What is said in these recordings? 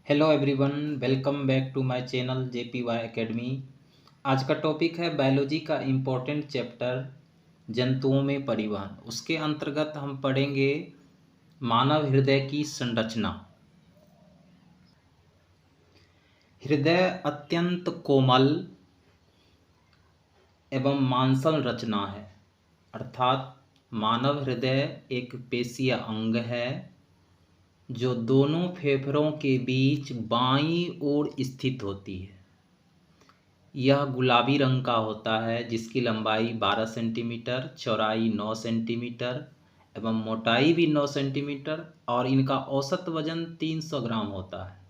Hello everyone, welcome back to my channel JPY academy. आज का topic है biology का इम्पोर्टेंट चैप्टर जंतुओं में परिवहन। उसके अंतर्गत हम पढ़ेंगे मानव हृदय की संरचना। हृदय अत्यंत कोमल एवं मांसल रचना है, अर्थात मानव हृदय एक पेशीय अंग है जो दोनों फेफड़ों के बीच बाईं ओर स्थित होती है। यह गुलाबी रंग का होता है, जिसकी लंबाई 12 सेंटीमीटर, चौड़ाई 9 सेंटीमीटर एवं मोटाई भी 9 सेंटीमीटर और इनका औसत वजन 300 ग्राम होता है।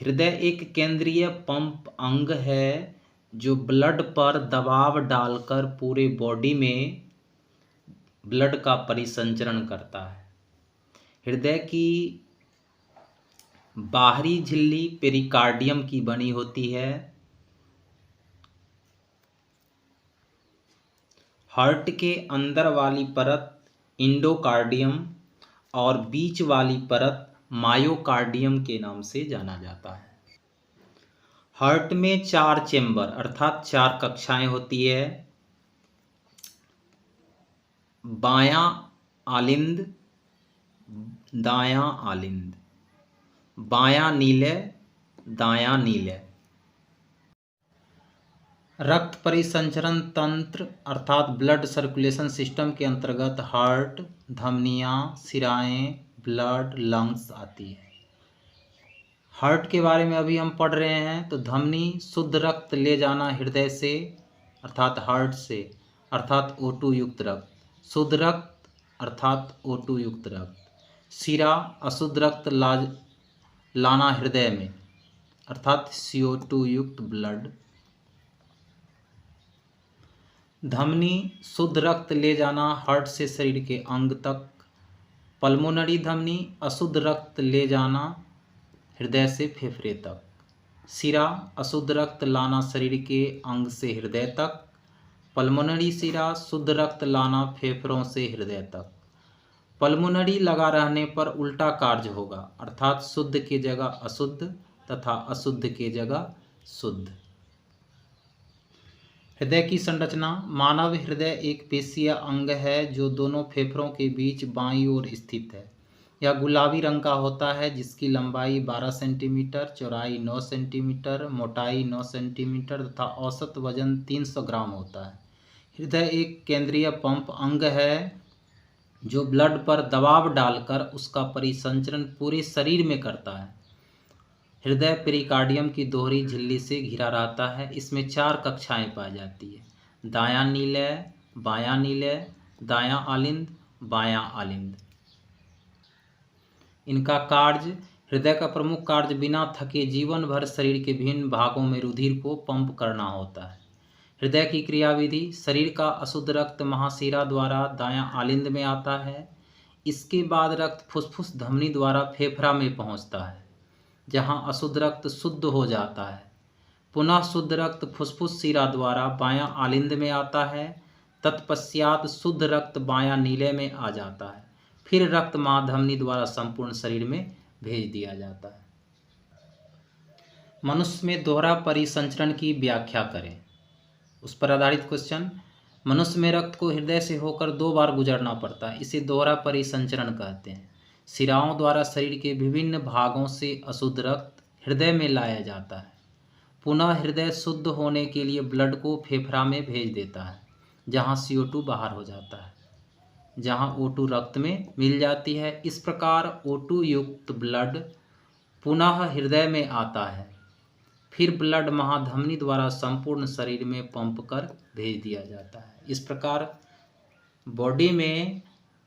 हृदय एक केंद्रीय पंप अंग है जो ब्लड पर दबाव डालकर पूरे बॉडी में ब्लड का परिसंचरण करता है। हृदय की बाहरी झिल्ली पेरिकार्डियम की बनी होती है। हार्ट के अंदर वाली परत इंडोकार्डियम और बीच वाली परत मायोकार्डियम के नाम से जाना जाता है। हार्ट में 4 चेंबर अर्थात 4 कक्षाएं होती है। बायां आलिंद, दायां आलिंद, बायां नीले, दायां नीले। रक्त परिसंचरण तंत्र अर्थात ब्लड सर्कुलेशन सिस्टम के अंतर्गत हार्ट, धमनियां, शिराएं, ब्लड, लंग्स आती है। हार्ट के बारे में अभी हम पढ़ रहे हैं, तो धमनी शुद्ध रक्त ले जाना हृदय से अर्थात हार्ट से अर्थात O2 युक्त रक्त, शुद्ध रक्त अर्थात O2 युक्त रक्त। शिरा अशुद्ध रक्त लाना हृदय में अर्थात CO2 युक्त ब्लड। धमनी शुद्ध रक्त ले जाना हार्ट से शरीर के अंग तक। पल्मोनरी धमनी अशुद्ध रक्त ले जाना हृदय से फेफड़े तक। शिरा अशुद्ध रक्त लाना शरीर के अंग से हृदय तक। पल्मोनरी शिरा शुद्ध रक्त लाना फेफड़ों से हृदय तक। पल्मोनरी लगा रहने पर उल्टा कार्य होगा अर्थात शुद्ध की जगह अशुद्ध तथा अशुद्ध की जगह शुद्ध। हृदय की संरचना। मानव हृदय एक पेशीय अंग है जो दोनों फेफड़ों के बीच बाईं ओर स्थित है। यह गुलाबी रंग का होता है, जिसकी लंबाई 12 सेंटीमीटर, चौड़ाई 9 सेंटीमीटर, मोटाई 9 सेंटीमीटर तथा औसत वजन 300 ग्राम होता है। हृदय एक केंद्रीय पंप अंग है जो ब्लड पर दबाव डालकर उसका परिसंचरण पूरे शरीर में करता है। हृदय पेरिकार्डियम की दोहरी झिल्ली से घिरा रहता है। इसमें 4 कक्षाएं पाई जाती है। दायां नीले, बायां नीले, दायां आलिंद, बायां आलिंद। इनका कार्य। हृदय का प्रमुख कार्य बिना थके जीवन भर शरीर के विभिन्न भागों में रुधिर को पंप करना होता है। हृदय की क्रियाविधि। शरीर का अशुद्ध रक्त महाशिरा द्वारा दायां आलिंद में आता है। इसके बाद रक्त फुफ्फुस धमनी द्वारा फेफड़ा में पहुंचता है, जहां अशुद्ध रक्त शुद्ध हो जाता है। पुनः शुद्ध रक्त फुफ्फुस शिरा द्वारा बायां आलिंद में आता है। तत्पश्चात शुद्ध रक्त बायां नीले में आ जाता है। फिर रक्त महाधमनी द्वारा संपूर्ण शरीर में भेज दिया जाता है। मनुष्य में दोहरा परिसंचरण की व्याख्या करें। उस पर आधारित क्वेश्चन। मनुष्य में रक्त को हृदय से होकर 2 बार गुजरना पड़ता है, इसे दोहरा परिसंचरण कहते हैं। शिराओं द्वारा शरीर के विभिन्न भागों से अशुद्ध रक्त हृदय में लाया जाता है। पुनः हृदय शुद्ध होने के लिए ब्लड को फेफड़ा में भेज देता है, जहां CO2 बाहर हो जाता है, जहां O2 रक्त में मिल जाती है। इस प्रकार O2 युक्त ब्लड पुनः हृदय में आता है। फिर ब्लड महाधमनी द्वारा संपूर्ण शरीर में पंप कर भेज दिया जाता है। इस प्रकार बॉडी में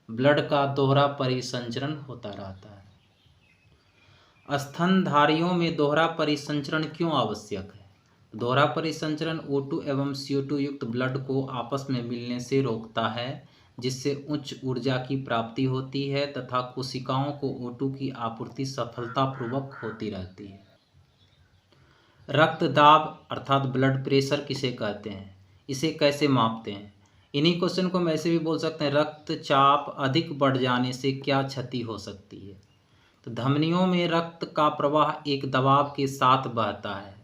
ब्लड का दोहरा परिसंचरण होता रहता है। स्तनधारियों में दोहरा परिसंचरण क्यों आवश्यक है? दोहरा परिसंचरण O2 एवं CO2 युक्त ब्लड को आपस में मिलने से रोकता है, जिससे उच्च ऊर्जा की प्राप्ति होती है तथा कोशिकाओं को O2 की आपूर्ति सफलतापूर्वक होती रहती है। रक्तदाब अर्थात ब्लड प्रेशर किसे कहते हैं? इसे कैसे मापते हैं? इन्हीं क्वेश्चन को हम ऐसे भी बोल सकते हैं, रक्तचाप अधिक बढ़ जाने से क्या क्षति हो सकती है? तो धमनियों में रक्त का प्रवाह एक दबाव के साथ बहता है,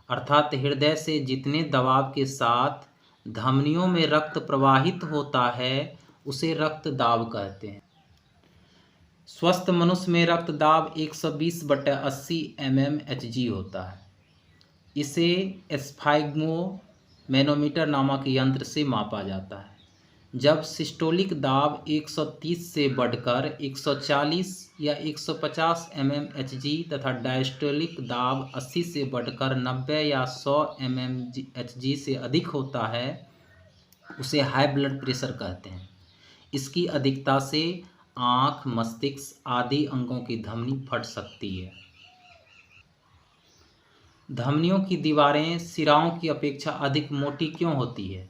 अर्थात हृदय से जितने दबाव के साथ धमनियों में रक्त प्रवाहित होता है उसे रक्त दाब कहते हैं। स्वस्थ मनुष्य में रक्त दाब 120/80 mmHg होता है। इसे स्फाइग्मोमैनोमीटर नामक यंत्र से मापा जाता है। जब सिस्टोलिक दाब 130 से बढ़कर 140 या 150 mmHg तथा डायस्टोलिक दाब 80 से बढ़कर 90 या 100 mmHg से अधिक होता है उसे हाई ब्लड प्रेशर कहते हैं। इसकी अधिकता से आँख, मस्तिष्क आदि अंगों की धमनी फट सकती है। धमनियों की दीवारें सिराओं की अपेक्षा अधिक मोटी क्यों होती है?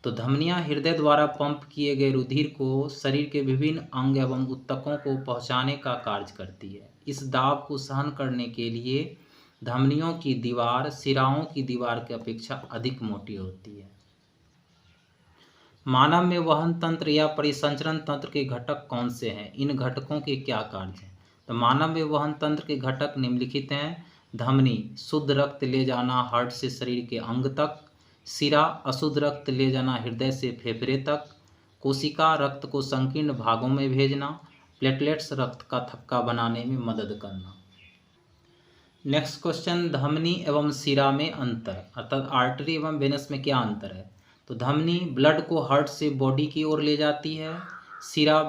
तो धमनियां हृदय द्वारा पंप किए गए रुधिर को शरीर के विभिन्न अंग एवं ऊतकों को पहुंचाने का कार्य करती है। इस दाब को सहन करने के लिए धमनियों की दीवार सिराओं की दीवार की अपेक्षा अधिक मोटी होती है। मानव में वहन तंत्र या परिसंचरण तंत्र के घटक कौन से हैं? इन घटकों के क्या कार्य हैं? तो मानव में वहन तंत्र के घटक निम्नलिखित हैं। धमनी शुद्ध रक्त ले जाना हार्ट से शरीर के अंग तक, सिरा अशुद्ध रक्त ले जाना हृदय से फेफड़े तक, कोशिका रक्त को संकीर्ण भागों में भेजना, प्लेटलेट्स रक्त का थक्का बनाने में मदद करना। नेक्स्ट क्वेश्चन, धमनी एवं सिरा में अंतर, अर्थात आर्टरी एवं वेनस में क्या अंतर है? तो धमनी ब्लड को हार्ट से बॉडी की ओर ले जाती है, सिरा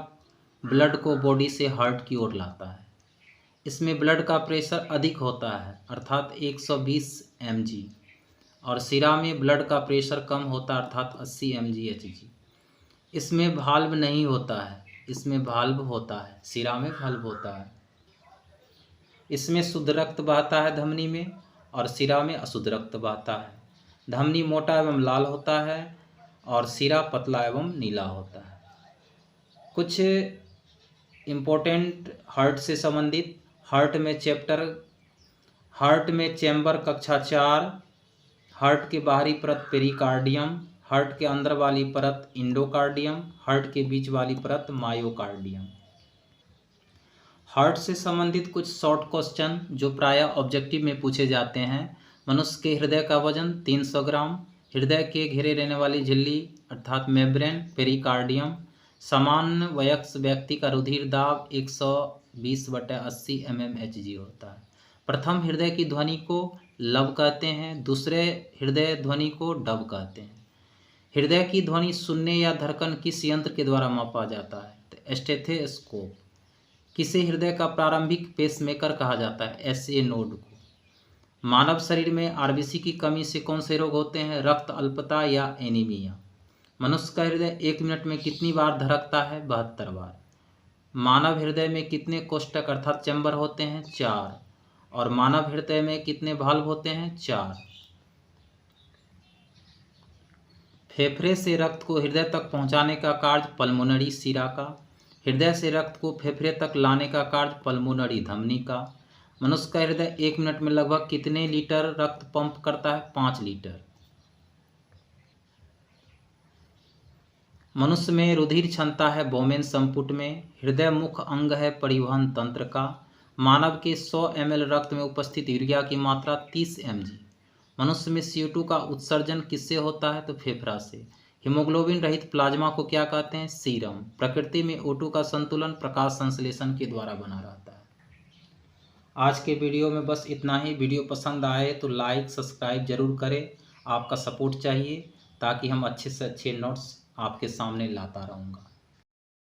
ब्लड को बॉडी से हार्ट की ओर लाता है। इसमें ब्लड का प्रेशर अधिक होता है, अर्थात 120 mg, और सिरा में ब्लड का प्रेशर कम होता है, अर्थात 80 mg/Hg। इसमें भाल्व नहीं होता है, इसमें भाल्व होता है, सिरा में भाल्व होता है। इसमें शुद्ध रक्त बहता है धमनी में, और सिरा में अशुद्ध रक्त बहता है। धमनी मोटा एवं लाल होता है और सिरा पतला एवं नीला होता है। कुछ इम्पोर्टेंट हार्ट से संबंधित, हार्ट में चैम्बर कक्षा 4, हार्ट के बाहरी परत पेरिकार्डियम, हार्ट के अंदर वाली परत इंडोकार्डियम, हार्ट के बीच वाली परत मायोकार्डियम। हार्ट से संबंधित कुछ शॉर्ट क्वेश्चन जो प्रायः ऑब्जेक्टिव में पूछे जाते हैं। मनुष्य के हृदय का वजन 300 ग्राम, हृदय के घेरे रहने वाली झिल्ली अर्थात मेम्ब्रेन पेरिकार्डियम, सामान्य वयस्क व्यक्ति का रुधिर दाब 120/80 mmHg होता है। प्रथम हृदय की ध्वनि को लब कहते हैं, दूसरे हृदय ध्वनि को डब कहते हैं। हृदय की ध्वनि सुनने या धड़कन किस यंत्र के द्वारा मापा जाता है? तो स्टेथोस्कोप। किसे हृदय का प्रारंभिक पेसमेकर कहा जाता है? SA नोड को। मानव शरीर में आरबीसी की कमी से कौन से रोग होते हैं? रक्त अल्पता या एनीमिया। मनुष्य का हृदय 1 मिनट में कितनी बार धड़कता है? 72 बार। मानव हृदय में कितने कोष्ठक अर्थात चैम्बर होते हैं? 4। और मानव हृदय में कितने वाल्व होते हैं? 4। फेफड़े से रक्त को हृदय तक पहुंचाने का कार्य पल्मोनरी सिरा का, हृदय से रक्त को फेफड़े तक लाने का कार्य पल्मोनरी धमनी का। मनुष्य का हृदय 1 मिनट में लगभग कितने लीटर रक्त पंप करता है? 5 लीटर। मनुष्य में रुधिर क्षमता है बोमेन संपुट में। हृदय मुख्य अंग है परिवहन तंत्र का। मानव के 100 ml रक्त में उपस्थित यूरिया की मात्रा 30 mg। मनुष्य में CO2 का उत्सर्जन किससे होता है? तो फेफड़ा से। हीमोग्लोबिन रहित प्लाज्मा को क्या कहते हैं? सीरम। प्रकृति में O2 का संतुलन प्रकाश संश्लेषण के द्वारा बना रहता है। आज के वीडियो में बस इतना ही। वीडियो पसंद आए तो लाइक सब्सक्राइब जरूर करें। आपका सपोर्ट चाहिए ताकि हम अच्छे से अच्छे नोट्स आपके सामने लाता रहूँगा।